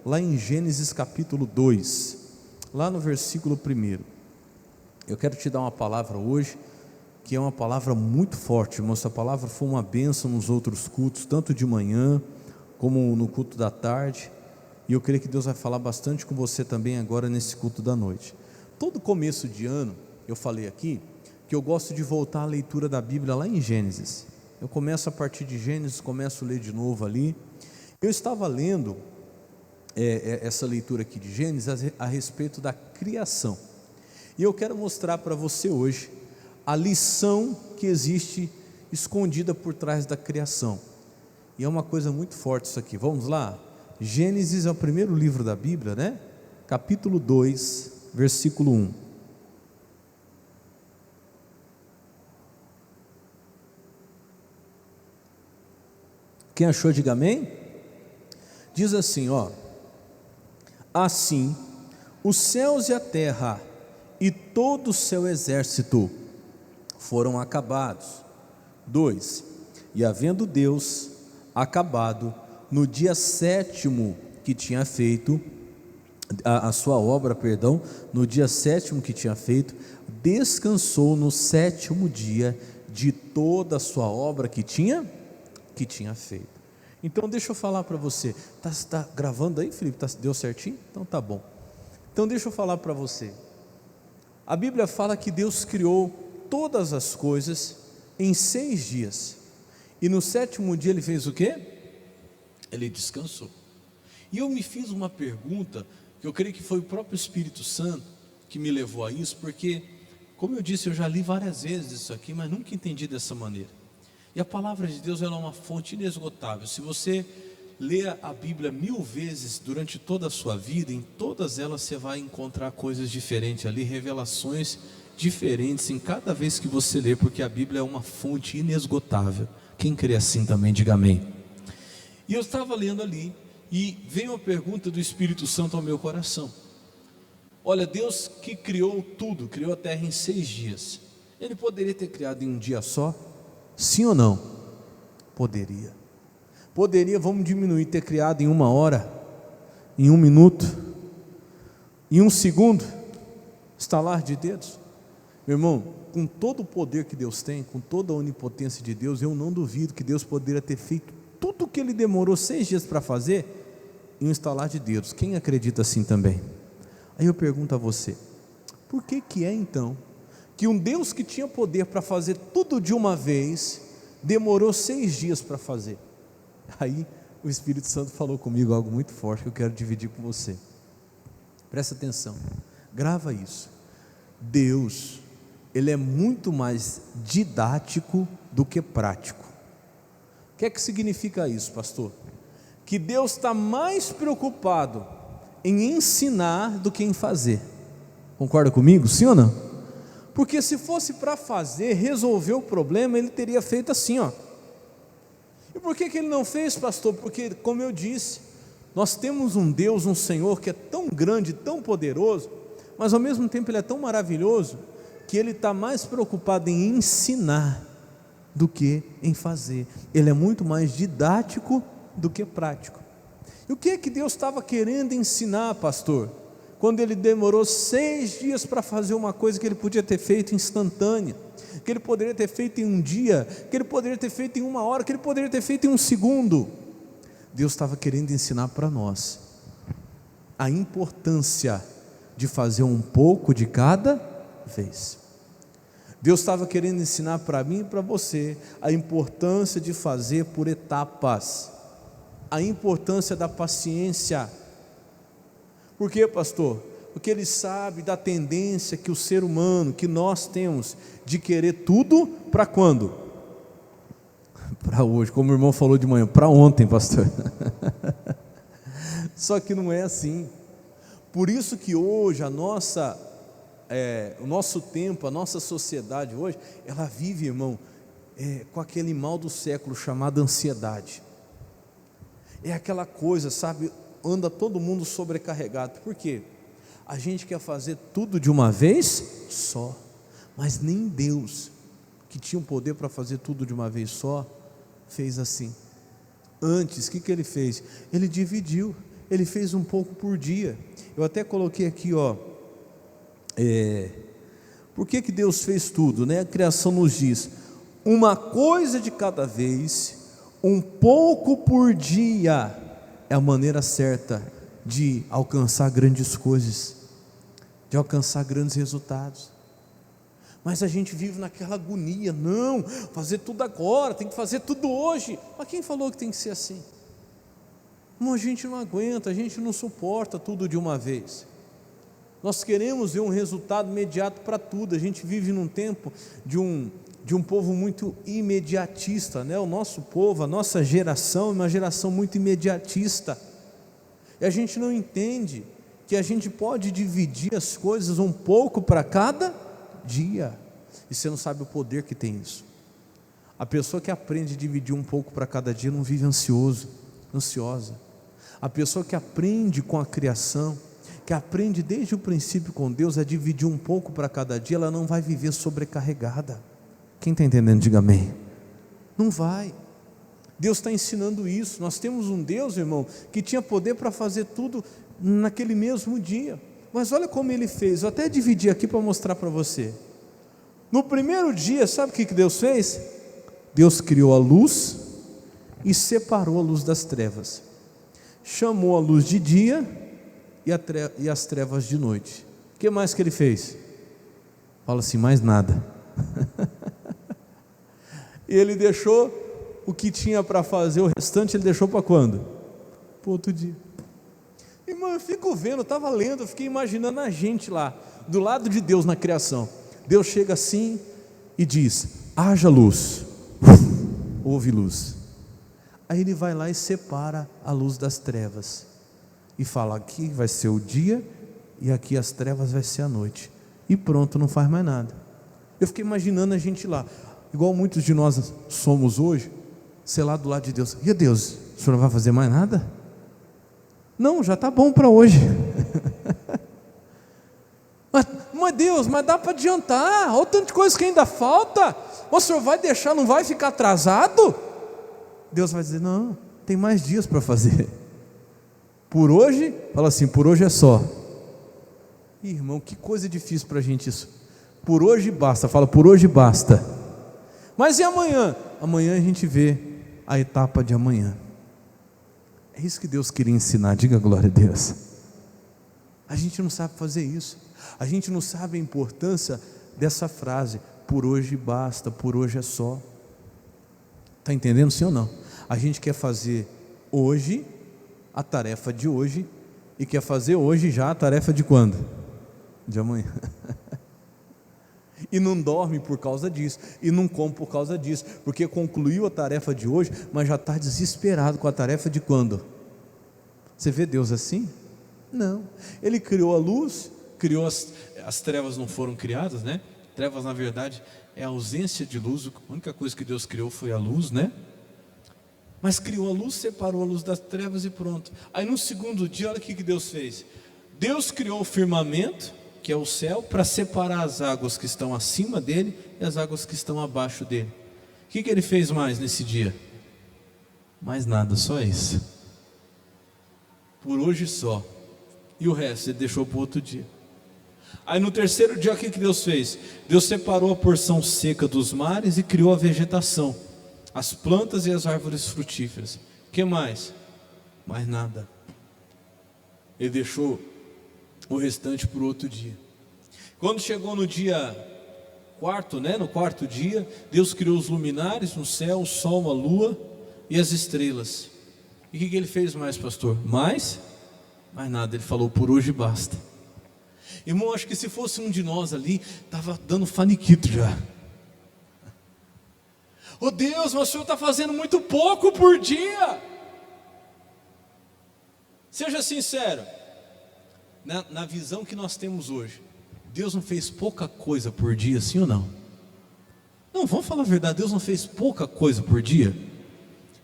lá em Gênesis capítulo 2, lá no versículo 1. Eu quero te dar uma palavra hoje, que é uma palavra muito forte, irmão. Essa palavra foi uma bênção nos outros cultos, tanto de manhã, como no culto da tarde, e eu creio que Deus vai falar bastante com você também agora nesse culto da noite. Todo começo de ano, eu falei aqui, que eu gosto de voltar à leitura da Bíblia lá em Gênesis. Eu começo a partir de Gênesis, começo a ler de novo ali. Eu estava lendo essa leitura aqui de Gênesis a respeito da criação, e eu quero mostrar para você hoje a lição que existe escondida por trás da criação, e é uma coisa muito forte isso aqui. Vamos lá? Gênesis é o primeiro livro da Bíblia, né? Capítulo 2, versículo 1. Quem achou, diga amém. Diz assim, ó: assim os céus e a terra e todo o seu exército foram acabados. 2. E havendo Deus acabado no dia sétimo que tinha feito a sua obra, no dia sétimo que tinha feito, descansou no sétimo dia de toda a sua obra que tinha feito. Então deixa eu falar para você, está gravando aí, Felipe? Deu certinho? Então tá bom. Então deixa eu falar para você, a Bíblia fala que Deus criou todas as coisas em 6 dias, e no sétimo dia Ele fez o quê? Ele descansou. E eu me fiz uma pergunta, que eu creio que foi o próprio Espírito Santo que me levou a isso, porque, como eu disse, eu já li várias vezes isso aqui, mas nunca entendi dessa maneira. E a palavra de Deus, ela é uma fonte inesgotável. Se você ler a Bíblia 1000 vezes durante toda a sua vida, em todas elas você vai encontrar coisas diferentes ali, revelações diferentes em cada vez que você lê, porque a Bíblia é uma fonte inesgotável. Quem crê assim também, diga amém. E eu estava lendo ali, e veio a pergunta do Espírito Santo ao meu coração. Olha, Deus que criou tudo, criou a terra em 6 dias, Ele poderia ter criado em um dia só? Sim ou não? Poderia. Poderia, vamos diminuir, ter criado em 1 hora, em 1 minuto, em 1 segundo, estalar de dedos. Meu irmão, com todo o poder que Deus tem, com toda a onipotência de Deus, eu não duvido que Deus poderia ter feito tudo o que Ele demorou 6 dias para fazer, em um estalar de dedos. Quem acredita assim também? Aí eu pergunto a você, por que é então que um Deus que tinha poder para fazer tudo de uma vez, demorou 6 dias para fazer? Aí o Espírito Santo falou comigo algo muito forte que eu quero dividir com você. Presta atenção, grava isso. Deus, Ele é muito mais didático do que prático. O que é que significa isso, pastor? Que Deus está mais preocupado em ensinar do que em fazer. Concorda comigo, sim ou não? Porque se fosse para fazer, resolver o problema, Ele teria feito assim, ó. E por que Ele não fez, pastor? Porque, como eu disse, nós temos um Deus, um Senhor que é tão grande, tão poderoso, mas ao mesmo tempo Ele é tão maravilhoso, que Ele está mais preocupado em ensinar do que em fazer. Ele é muito mais didático do que prático. E o que é que Deus estava querendo ensinar, pastor? Quando Ele demorou 6 dias para fazer uma coisa que Ele podia ter feito instantânea, que Ele poderia ter feito em um dia, que Ele poderia ter feito em 1 hora, que Ele poderia ter feito em 1 segundo. Deus estava querendo ensinar para nós a importância de fazer um pouco de cada vez. Deus estava querendo ensinar para mim e para você a importância de fazer por etapas, a importância da paciência. Por quê, pastor? Porque Ele sabe da tendência que o ser humano, que nós temos, de querer tudo para quando? Para hoje, como o irmão falou de manhã, para ontem, pastor. Só que não é assim. Por isso que hoje o nosso tempo, a nossa sociedade hoje, ela vive, irmão, com aquele mal do século chamado ansiedade. É aquela coisa, sabe, anda todo mundo sobrecarregado. Por quê? A gente quer fazer tudo de uma vez só, mas nem Deus, que tinha o poder para fazer tudo de uma vez só, fez assim. Antes, o que Ele fez? Ele dividiu. Ele fez um pouco por dia. Eu até coloquei aqui, ó, por que Deus fez tudo, né? A criação nos diz, uma coisa de cada vez, um pouco por dia, é a maneira certa de alcançar grandes coisas, de alcançar grandes resultados. Mas a gente vive naquela agonia, não, fazer tudo agora, tem que fazer tudo hoje. Mas quem falou que tem que ser assim? A gente não aguenta, a gente não suporta tudo de uma vez. Nós queremos ver um resultado imediato para tudo. A gente vive num tempo de um povo muito imediatista, né? O nosso povo, a nossa geração é uma geração muito imediatista. E a gente não entende que a gente pode dividir as coisas um pouco para cada dia. E você não sabe o poder que tem isso. A pessoa que aprende a dividir um pouco para cada dia não vive ansiosa. A pessoa que aprende com a criação, que aprende desde o princípio com Deus a dividir um pouco para cada dia, ela não vai viver sobrecarregada. Quem está entendendo, diga amém. Não vai. Deus está ensinando isso. Nós temos um Deus, irmão, que tinha poder para fazer tudo naquele mesmo dia. Mas olha como Ele fez. Eu até dividi aqui para mostrar para você. No primeiro dia, sabe o que Deus fez? Deus criou a luz e separou a luz das trevas. Chamou a luz de dia e as trevas de noite. O que mais que Ele fez? Fala assim, mais nada. E Ele deixou o que tinha para fazer, o restante Ele deixou para quando? Para outro dia. Irmão, eu fico vendo, eu estava lendo, eu fiquei imaginando a gente lá, do lado de Deus na criação. Deus chega assim e diz, haja luz. Houve luz. Aí Ele vai lá e separa a luz das trevas e fala, aqui vai ser o dia e aqui as trevas vai ser a noite. E pronto, não faz mais nada. Eu fiquei imaginando a gente lá, igual muitos de nós somos hoje, sei lá, do lado de Deus. E Deus, o senhor não vai fazer mais nada? Não, já está bom para hoje. mas Deus, mas dá para adiantar, olha o tanto de coisa que ainda falta. O senhor vai deixar, não vai ficar atrasado? Deus vai dizer, não, tem mais dias para fazer. Por hoje, fala assim, por hoje é só. Irmão, que coisa difícil para a gente isso. Por hoje basta, fala, por hoje basta. Mas e amanhã? Amanhã a gente vê a etapa de amanhã. É isso que Deus queria ensinar, diga glória a Deus. A gente não sabe fazer isso. A gente não sabe a importância dessa frase, por hoje basta, por hoje é só. Está entendendo sim ou não? A gente quer fazer hoje a tarefa de hoje e quer fazer hoje já a tarefa de quando? De amanhã. E não dorme por causa disso, e não come por causa disso, porque concluiu a tarefa de hoje, mas já está desesperado com a tarefa de quando? Você vê Deus assim? Não. Ele criou a luz, criou as trevas não foram criadas, né? Trevas na verdade é a ausência de luz. A única coisa que Deus criou foi a luz, né? Mas criou a luz, separou a luz das trevas e pronto. Aí no segundo dia, olha o que Deus fez. Deus criou o firmamento, que é o céu, para separar as águas que estão acima dele e as águas que estão abaixo dele. O que Ele fez mais nesse dia? Mais nada, só isso. Por hoje só. E o resto Ele deixou para o outro dia. Aí no terceiro dia, o que Deus fez? Deus separou a porção seca dos mares e criou a vegetação, as plantas e as árvores frutíferas. O que mais? Mais nada. Ele deixou o restante para o outro dia. Quando chegou no dia quarto, né, no quarto dia, Deus criou os luminares no céu, o sol, a lua e as estrelas. E o que Ele fez mais, pastor? Mais nada. Ele falou, por hoje basta. Irmão, acho que se fosse um de nós ali, estava dando faniquito já. Oh Deus, mas o Senhor está fazendo muito pouco por dia. Seja sincero, na visão que nós temos hoje, Deus não fez pouca coisa por dia, sim ou não? Não, vamos falar a verdade, Deus não fez pouca coisa por dia?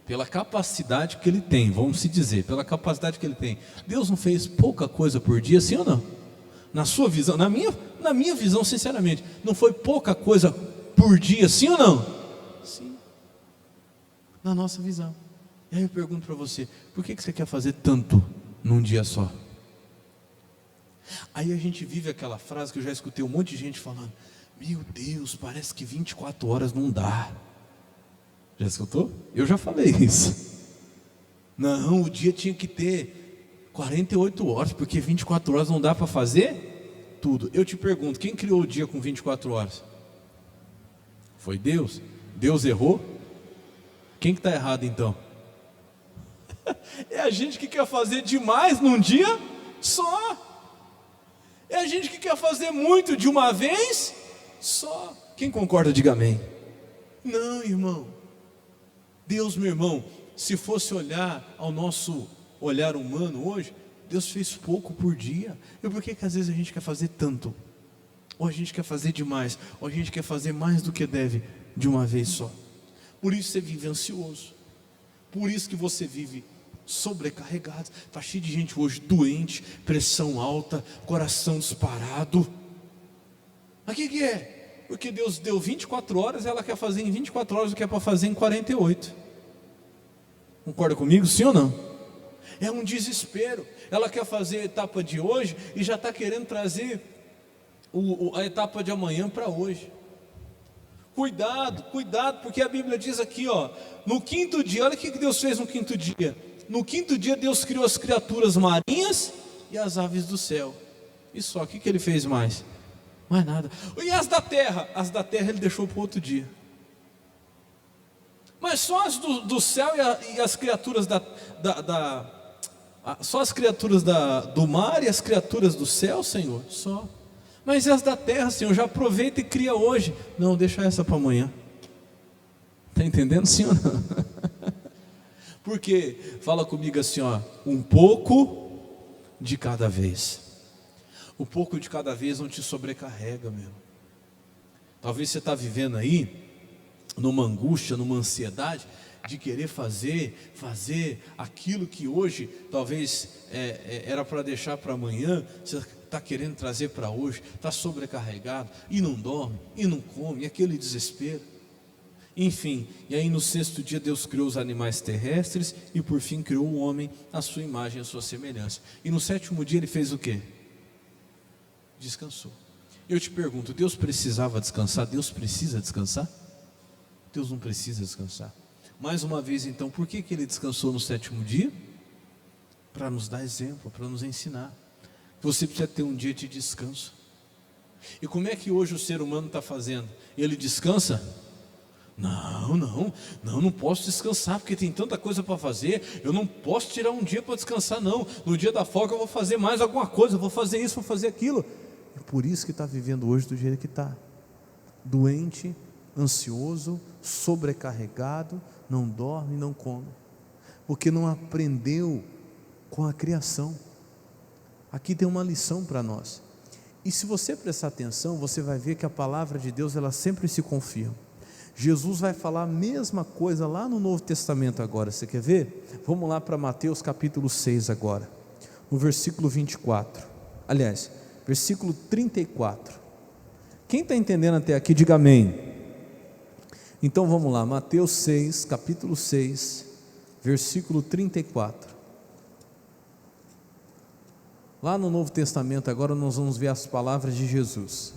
Pela capacidade que Ele tem, vamos se dizer, pela capacidade que Ele tem, Deus não fez pouca coisa por dia, sim ou não? Na sua visão, na minha visão, sinceramente, não foi pouca coisa por dia, sim ou não? Sim. Na nossa visão. E aí eu pergunto para você, por que você quer fazer tanto num dia só. Aí a gente vive aquela frase que eu já escutei um monte de gente falando: meu Deus, parece que 24 horas não dá. Já escutou? Eu já falei isso. Não, o dia tinha que ter 48 horas, porque 24 horas não dá para fazer tudo. Eu te pergunto, quem criou o dia com 24 horas? Foi Deus? Deus errou? Quem que está errado então? É a gente que quer fazer demais num dia só. É a gente que quer fazer muito de uma vez só. Quem concorda, diga amém. Não, irmão. Deus, meu irmão, se fosse olhar ao nosso olhar humano hoje, Deus fez pouco por dia. E por que às vezes a gente quer fazer tanto? Ou a gente quer fazer demais, ou a gente quer fazer mais do que deve de uma vez só. Por isso você vive ansioso. Por isso que você vive sobrecarregado. Está cheio de gente hoje doente, pressão alta, coração disparado. Mas o que é? Porque Deus deu 24 horas, ela quer fazer em 24 horas o que é para fazer em 48. Concorda comigo, sim ou não? É um desespero. Ela quer fazer a etapa de hoje e já está querendo trazer a etapa de amanhã para hoje. Cuidado, cuidado, porque a Bíblia diz aqui, ó, no quinto dia, olha o que Deus fez no quinto dia. No quinto dia Deus criou as criaturas marinhas e as aves do céu. E só, o que Ele fez mais? Mais nada. E as da terra? As da terra Ele deixou para o outro dia. Mas só as do céu e as criaturas só as criaturas do mar e as criaturas do céu, Senhor? Só. Mas e as da terra, Senhor? Já aproveita e cria hoje. Não, deixa essa para amanhã. Está entendendo, sim ou não? Porque, fala comigo assim, ó, um pouco de cada vez. Um pouco de cada vez não te sobrecarrega, meu. Talvez você está vivendo aí numa angústia, numa ansiedade de querer fazer aquilo que hoje talvez era para deixar para amanhã. Você está querendo trazer para hoje, está sobrecarregado e não dorme e não come, e aquele desespero. Enfim, e aí no sexto dia Deus criou os animais terrestres e por fim criou o homem à sua imagem e à sua semelhança. E no sétimo dia Ele fez o quê? Descansou. Eu te pergunto, Deus precisava descansar? Deus precisa descansar? Deus não precisa descansar. Mais uma vez então, por que Ele descansou no sétimo dia? Para nos dar exemplo, para nos ensinar. Você precisa ter um dia de descanso. E como é que hoje o ser humano está fazendo? Ele descansa? Não posso descansar, porque tem tanta coisa para fazer. Eu não posso tirar um dia para descansar, não. No dia da folga eu vou fazer mais alguma coisa, eu vou fazer isso, vou fazer aquilo. É por isso que está vivendo hoje do jeito que está. Doente, ansioso, sobrecarregado, não dorme, não come. Porque não aprendeu com a criação. Aqui tem uma lição para nós. E se você prestar atenção, você vai ver que a palavra de Deus, ela sempre se confirma. Jesus vai falar a mesma coisa lá no Novo Testamento agora. Você quer ver? Vamos lá para Mateus capítulo 6 agora, no versículo 24. Aliás, versículo 34. Quem está entendendo até aqui, diga amém. Então vamos lá, Mateus 6, capítulo 6, versículo 34. Lá no Novo Testamento agora nós vamos ver as palavras de Jesus.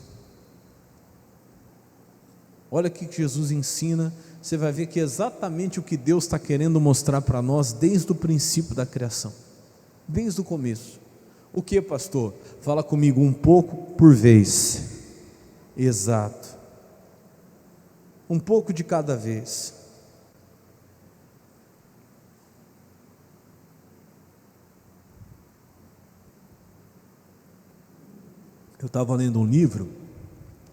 Olha o que Jesus ensina. Você vai ver que é exatamente o que Deus está querendo mostrar para nós desde o princípio da criação, desde o começo. O que, pastor? Fala comigo, um pouco por vez. Exato. Um pouco de cada vez. Eu estava lendo um livro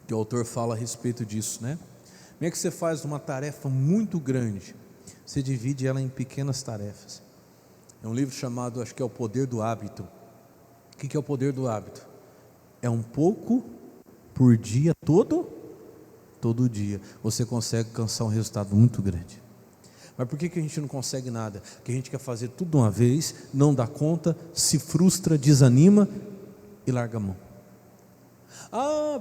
que o autor fala a respeito disso, né? Como é que você faz uma tarefa muito grande? Você divide ela em pequenas tarefas. É um livro chamado, acho que é O Poder do Hábito. O que é o poder do hábito? É um pouco por dia, todo dia. Você consegue alcançar um resultado muito grande. Mas por que a gente não consegue nada? Porque a gente quer fazer tudo de uma vez, não dá conta, se frustra, desanima e larga a mão.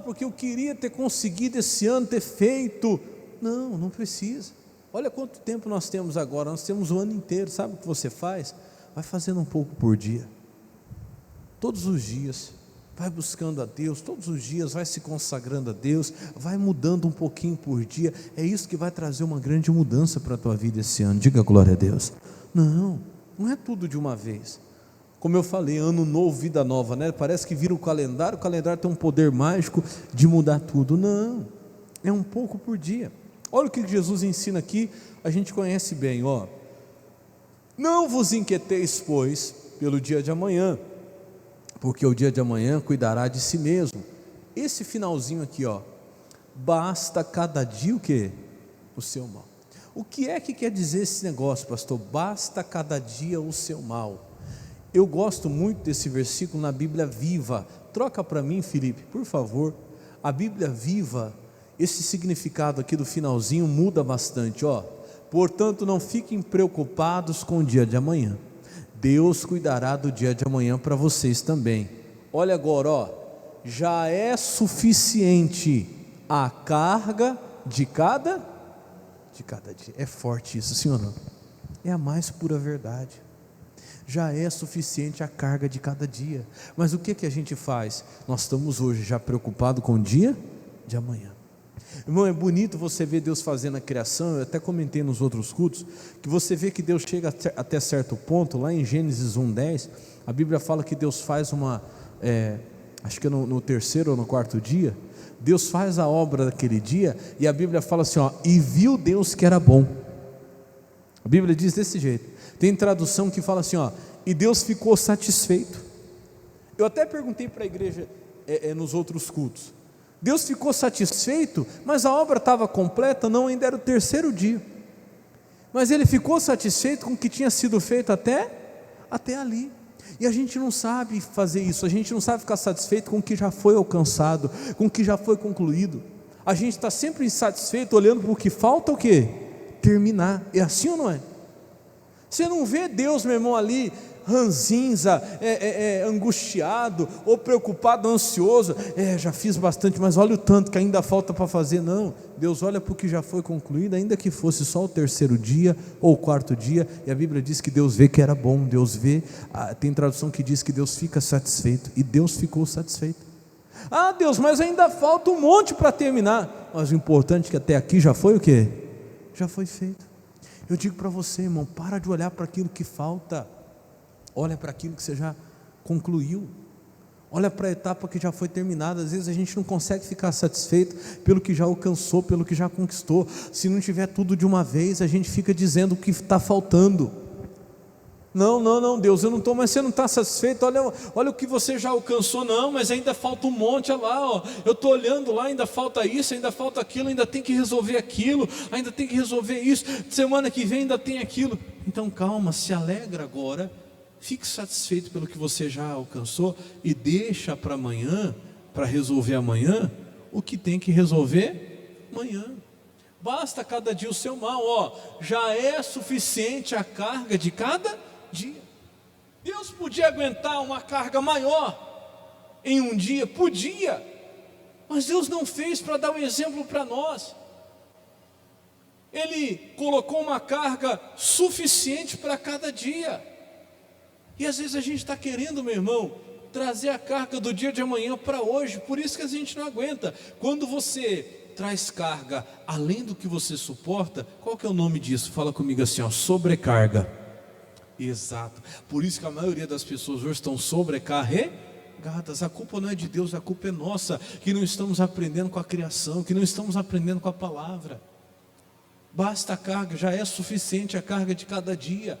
Porque eu queria ter conseguido esse ano, ter feito. Não precisa. Olha quanto tempo nós temos agora. Nós temos o ano inteiro. Sabe o que você faz? Vai fazendo um pouco por dia. todos os dias, vai buscando a Deus, todos os dias vai se consagrando a Deus, vai mudando um pouquinho por dia. É isso que vai trazer uma grande mudança para a tua vida esse ano. Diga glória a Deus. Não é tudo de uma vez. Como eu falei, ano novo, vida nova, né? Parece que vira o calendário tem um poder mágico de mudar tudo. Não, é um pouco por dia. Olha o que Jesus ensina aqui, a gente conhece bem, ó. Não vos inquieteis, pois, pelo dia de amanhã, porque o dia de amanhã cuidará de si mesmo. Esse finalzinho aqui, ó, basta cada dia o quê? O seu mal. O que é que quer dizer esse negócio, pastor? Basta cada dia o seu mal. Eu gosto muito desse versículo na Bíblia Viva. Troca para mim, Felipe, por favor. A Bíblia Viva, esse significado aqui do finalzinho muda bastante, ó. Portanto, não fiquem preocupados com o dia de amanhã. Deus cuidará do dia de amanhã para vocês também. Olha agora, ó, já é suficiente a carga de cada dia. É forte isso, sim ou não? É a mais pura verdade. Já é suficiente a carga de cada dia. Mas o que a gente faz? Nós estamos hoje já preocupados com o dia de amanhã. Irmão, é bonito você ver Deus fazendo a criação. Eu até comentei nos outros cultos, que você vê que Deus chega até certo ponto. Lá em Gênesis 1:10, a Bíblia fala que Deus faz acho que é no terceiro ou no quarto dia, Deus faz a obra daquele dia, e a Bíblia fala assim, ó, e viu Deus que era bom. A Bíblia diz desse jeito. Tem tradução que fala assim, ó, e Deus ficou satisfeito. Eu até perguntei para a igreja nos outros cultos, Deus ficou satisfeito, mas a obra estava completa? Não, ainda era o terceiro dia, mas Ele ficou satisfeito com o que tinha sido feito até ali. E a gente não sabe fazer isso, a gente não sabe ficar satisfeito com o que já foi alcançado, com o que já foi concluído. A gente está sempre insatisfeito, olhando para o que falta, o quê? Terminar. É assim ou não é? Você não vê Deus, meu irmão, ali ranzinza, angustiado, ou preocupado, ansioso, já fiz bastante, mas olha o tanto que ainda falta para fazer. Não, Deus olha para o que já foi concluído, ainda que fosse só o terceiro dia, ou o quarto dia, e a Bíblia diz que Deus vê que era bom, Deus vê, tem tradução que diz que Deus fica satisfeito, e Deus ficou satisfeito. Ah, Deus, mas ainda falta um monte para terminar, mas o importante é que até aqui já foi o quê? Já foi feito. Eu digo para você, irmão, para de olhar para aquilo que falta, olha para aquilo que você já concluiu, olha para a etapa que já foi terminada. Às vezes a gente não consegue ficar satisfeito pelo que já alcançou, pelo que já conquistou. Se não tiver tudo de uma vez, a gente fica dizendo o que está faltando. Não, Deus, eu não estou, mas você não está satisfeito, olha o que você já alcançou. Não, mas ainda falta um monte, olha lá, ó, eu estou olhando lá, ainda falta isso, ainda falta aquilo, ainda tem que resolver aquilo, ainda tem que resolver isso, semana que vem ainda tem aquilo. Então calma, se alegra agora, fique satisfeito pelo que você já alcançou, e deixa para amanhã, para resolver amanhã, o que tem que resolver amanhã. Basta cada dia o seu mal, ó, já é suficiente a carga de cada dia. Deus podia aguentar uma carga maior em um dia, podia, mas Deus não fez para dar um exemplo para nós. Ele colocou uma carga suficiente para cada dia. E às vezes a gente está querendo, meu irmão, trazer a carga do dia de amanhã para hoje, por isso que a gente não aguenta. Quando você traz carga além do que você suporta, qual que é o nome disso? Fala comigo assim, ó, sobrecarga. Exato, por isso que a maioria das pessoas hoje estão sobrecarregadas. A culpa não é de Deus, a culpa é nossa, que não estamos aprendendo com a criação, que não estamos aprendendo com a palavra. Basta a carga, já é suficiente a carga de cada dia.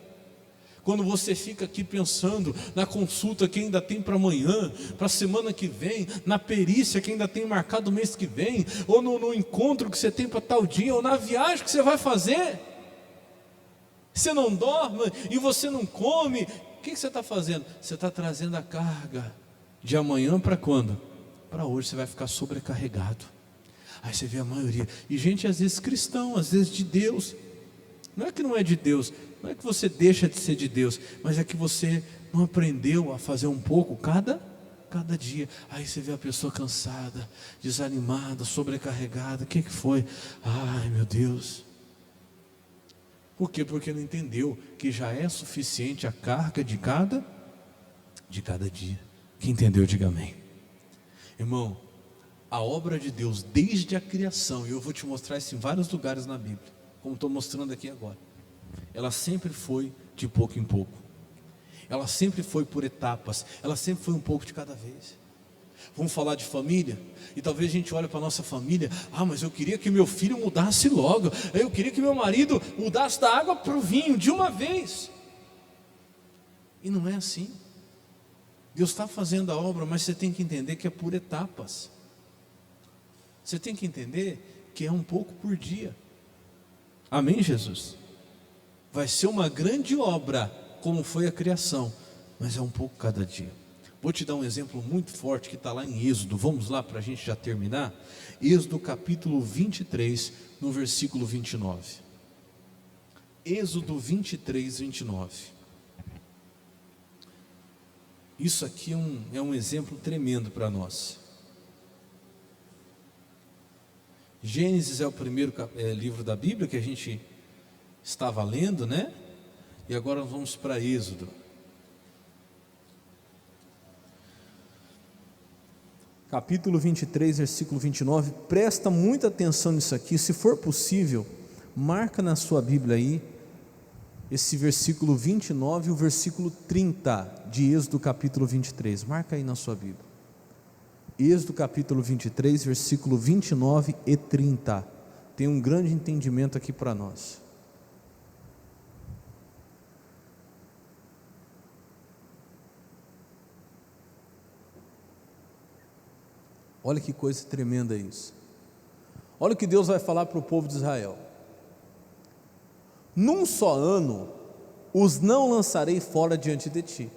Quando você fica aqui pensando na consulta que ainda tem para amanhã, para a semana que vem, na perícia que ainda tem marcado o mês que vem, ou no encontro que você tem para tal dia, ou na viagem que você vai fazer, você não dorme e você não come, o que você está fazendo? Você está trazendo a carga de amanhã para quando? Para hoje. Você vai ficar sobrecarregado. Aí você vê a maioria, e gente às vezes cristão, às vezes de Deus. Não é que não é de Deus, não é que você deixa de ser de Deus, mas é que você não aprendeu a fazer um pouco cada dia. Aí você vê a pessoa cansada, desanimada, sobrecarregada. O que foi? Ai meu Deus. Por quê? Porque não entendeu que já é suficiente a carga de cada dia. Quem entendeu, diga amém. Irmão, a obra de Deus desde a criação, e eu vou te mostrar isso em vários lugares na Bíblia, como estou mostrando aqui agora, ela sempre foi de pouco em pouco, ela sempre foi por etapas, ela sempre foi um pouco de cada vez. Vamos falar de família, e talvez a gente olhe para a nossa família, mas eu queria que meu filho mudasse logo, eu queria que meu marido mudasse da água para o vinho de uma vez, e não é assim. Deus está fazendo a obra, mas você tem que entender que é por etapas, você tem que entender que é um pouco por dia. Amém, Jesus? Vai ser uma grande obra, como foi a criação, mas é um pouco cada dia. Vou te dar um exemplo muito forte que está lá em Êxodo. Vamos lá para a gente já terminar. Êxodo capítulo 23, no versículo 29. Êxodo 23, 29. Isso aqui é um exemplo tremendo para nós. Gênesis é o primeiro livro da Bíblia que a gente estava lendo, né? E agora nós vamos para Êxodo. Capítulo 23, versículo 29, presta muita atenção nisso aqui, se for possível, marca na sua Bíblia aí, esse versículo 29 e o versículo 30 de Êxodo capítulo 23, marca aí na sua Bíblia, Êxodo capítulo 23, versículo 29 e 30, tem um grande entendimento aqui para nós. Olha que coisa tremenda isso. Olha o que Deus vai falar para o povo de Israel: num só ano os não lançarei fora diante de ti,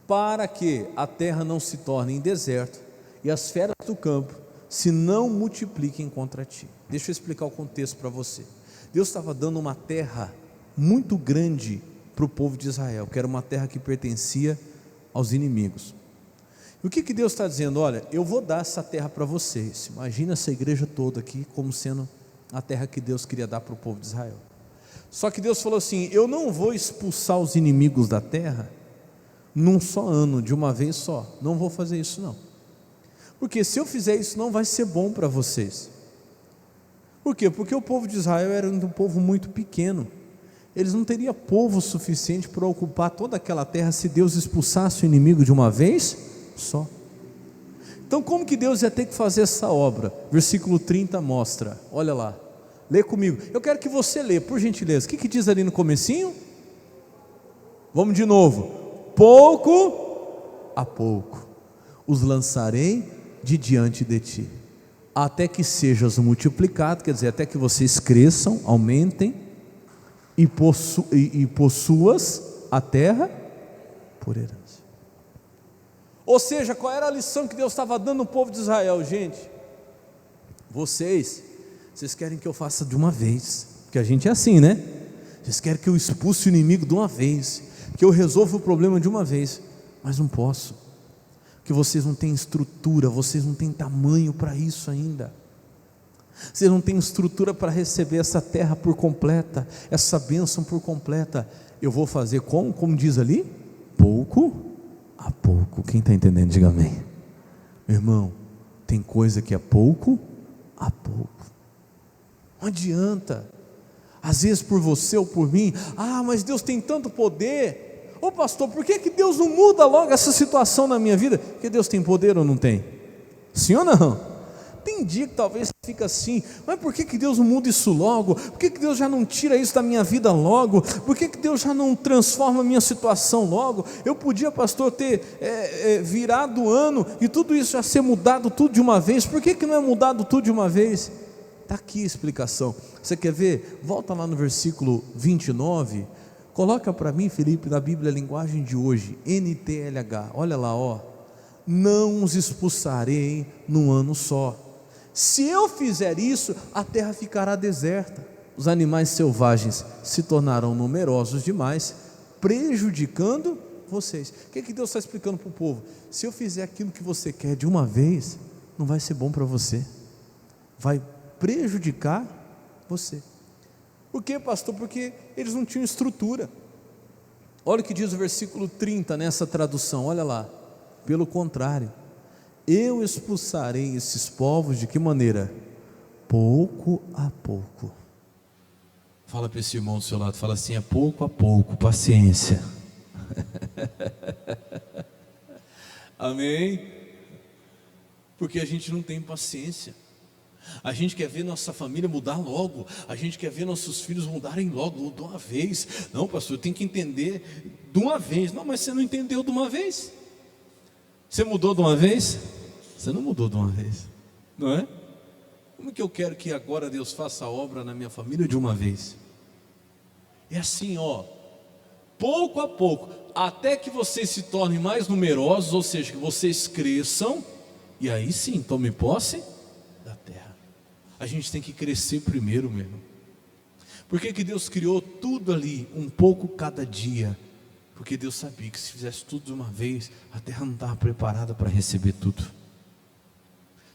para que a terra não se torne em deserto e as feras do campo se não multipliquem contra ti. Deixa eu explicar o contexto para você. Deus estava dando uma terra muito grande para o povo de Israel, que era uma terra que pertencia aos inimigos. O que Deus está dizendo? Olha, eu vou dar essa terra para vocês. Imagina essa igreja toda aqui como sendo a terra que Deus queria dar para o povo de Israel. Só que Deus falou assim: eu não vou expulsar os inimigos da terra num só ano, de uma vez só. Não vou fazer isso não, porque se eu fizer isso não vai ser bom para vocês. Por quê? Porque o povo de Israel era um povo muito pequeno, eles não teriam povo suficiente para ocupar toda aquela terra se Deus expulsasse o inimigo de uma vez só. Então como que Deus ia ter que fazer essa obra? Versículo 30 mostra, olha lá, lê comigo, eu quero que você lê, por gentileza. O que diz ali no comecinho? Vamos de novo: pouco a pouco os lançarei de diante de ti, até que sejas multiplicado, quer dizer, até que vocês cresçam, aumentem e possuas a terra por herança. Ou seja, qual era a lição que Deus estava dando no povo de Israel? Gente, vocês querem que eu faça de uma vez, porque a gente é assim, né? Vocês querem que eu expulse o inimigo de uma vez, que eu resolva o problema de uma vez, mas não posso, porque vocês não têm estrutura, vocês não têm tamanho para isso ainda, vocês não têm estrutura para receber essa terra por completa, essa bênção por completa. Eu vou fazer como diz ali? Pouco a pouco. Quem está entendendo, diga amém. Meu irmão, tem coisa que é pouco a pouco. Não adianta, às vezes por você ou por mim, mas Deus tem tanto poder. Ô pastor, por que Deus não muda logo essa situação na minha vida? Porque Deus tem poder ou não tem? Sim ou não? Tem dia que talvez você fica assim, mas por que Deus não muda isso logo? Por que Deus já não tira isso da minha vida logo? Por que Deus já não transforma a minha situação logo? Eu podia, pastor, ter virado o ano e tudo isso já ser mudado tudo de uma vez. Por que não é mudado tudo de uma vez? Está aqui a explicação. Você quer ver? Volta lá no versículo 29, coloca para mim, Felipe, na Bíblia, a linguagem de hoje, NTLH, olha lá, não os expulsarei num ano só. Se eu fizer isso, a terra ficará deserta, os animais selvagens se tornarão numerosos demais, prejudicando vocês. O que Deus está explicando para o povo? Se eu fizer aquilo que você quer de uma vez, não vai ser bom para você, vai prejudicar você. Por quê, pastor? Porque eles não tinham estrutura. Olha o que diz o versículo 30 nessa tradução, olha lá: Pelo contrário, eu expulsarei esses povos de que maneira? Pouco a pouco. Fala para esse irmão do seu lado, fala assim: é pouco a pouco, paciência. Amém? Porque a gente não tem paciência. A gente quer ver nossa família mudar logo. A gente quer ver nossos filhos mudarem logo, de uma vez. Não, pastor, tem que entender de uma vez. Não, mas você não entendeu de uma vez. Você mudou de uma vez? Você não mudou de uma vez, não é? Como que eu quero que agora Deus faça a obra na minha família de uma vez? É assim, ó, pouco a pouco, até que vocês se tornem mais numerosos, ou seja, que vocês cresçam, e aí sim, tome posse da terra. A gente tem que crescer primeiro, meu irmão. Por que Deus criou tudo ali, um pouco cada dia? Porque Deus sabia que se fizesse tudo de uma vez, a terra não estava preparada para receber tudo.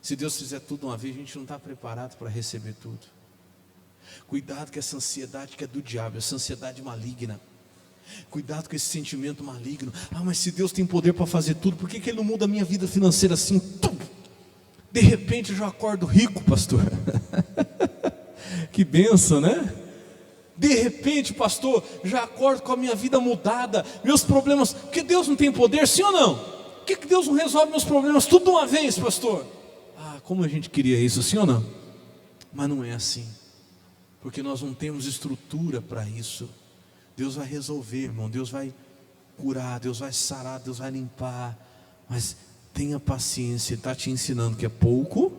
Se Deus fizer tudo de uma vez, a gente não está preparado para receber tudo. Cuidado com essa ansiedade que é do diabo, essa ansiedade maligna. Cuidado com esse sentimento maligno. Ah, mas se Deus tem poder para fazer tudo, por que Ele não muda a minha vida financeira assim? De repente eu já acordo rico, pastor. Que bênção, né? De repente, pastor, já acordo com a minha vida mudada, meus problemas. Porque Deus não tem poder, sim ou não? Por que Deus não resolve meus problemas tudo de uma vez, pastor? Ah, como a gente queria isso, sim ou não? Mas não é assim, porque nós não temos estrutura para isso. Deus vai resolver, irmão. Deus vai curar, Deus vai sarar, Deus vai limpar. Mas tenha paciência. Ele está te ensinando que é pouco.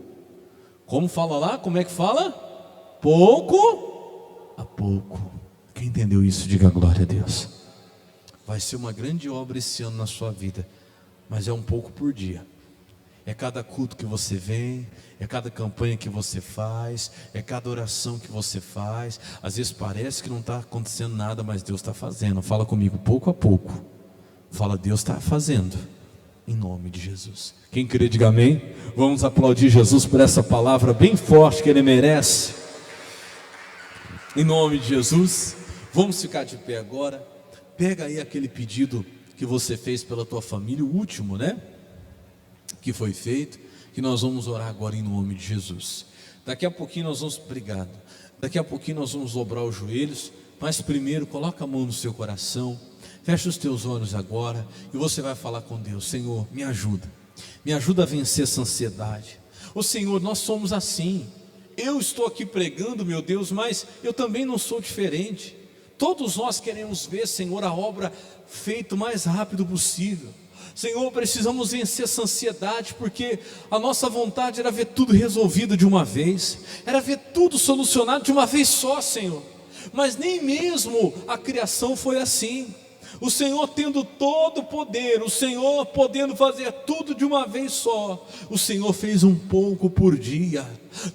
Como fala lá? Como é que fala? Pouco a pouco. Quem entendeu isso, diga glória a Deus. Vai ser uma grande obra esse ano na sua vida, mas é um pouco por dia. É cada culto que você vem, é cada campanha que você faz, é cada oração que você faz. Às vezes parece que não está acontecendo nada, mas Deus está fazendo. Fala comigo, pouco a pouco. Fala, Deus está fazendo, em nome de Jesus. Quem crê, diga amém. Vamos aplaudir Jesus por essa palavra bem forte que Ele merece. Em nome de Jesus. Vamos ficar de pé agora. Pega aí aquele pedido que você fez pela tua família, o último, né? Que foi feito, que nós vamos orar agora em nome de Jesus. Daqui a pouquinho nós vamos, obrigado. Daqui a pouquinho nós vamos dobrar os joelhos, mas primeiro coloca a mão no seu coração, fecha os teus olhos agora e você vai falar com Deus. Senhor, me ajuda a vencer essa ansiedade. Ô Senhor, nós somos assim. Eu estou aqui pregando, meu Deus, mas eu também não sou diferente. Todos nós queremos ver, Senhor, a obra feita o mais rápido possível. Senhor, precisamos vencer essa ansiedade, porque a nossa vontade era ver tudo resolvido de uma vez, era ver tudo solucionado de uma vez só, Senhor. Mas nem mesmo a criação foi assim. O Senhor tendo todo o poder, o Senhor podendo fazer tudo de uma vez só, o Senhor fez um pouco por dia,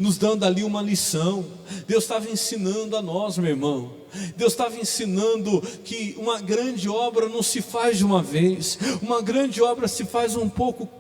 nos dando ali uma lição. Deus estava ensinando a nós, meu irmão. Deus estava ensinando que uma grande obra não se faz de uma vez, uma grande obra se faz um pouco por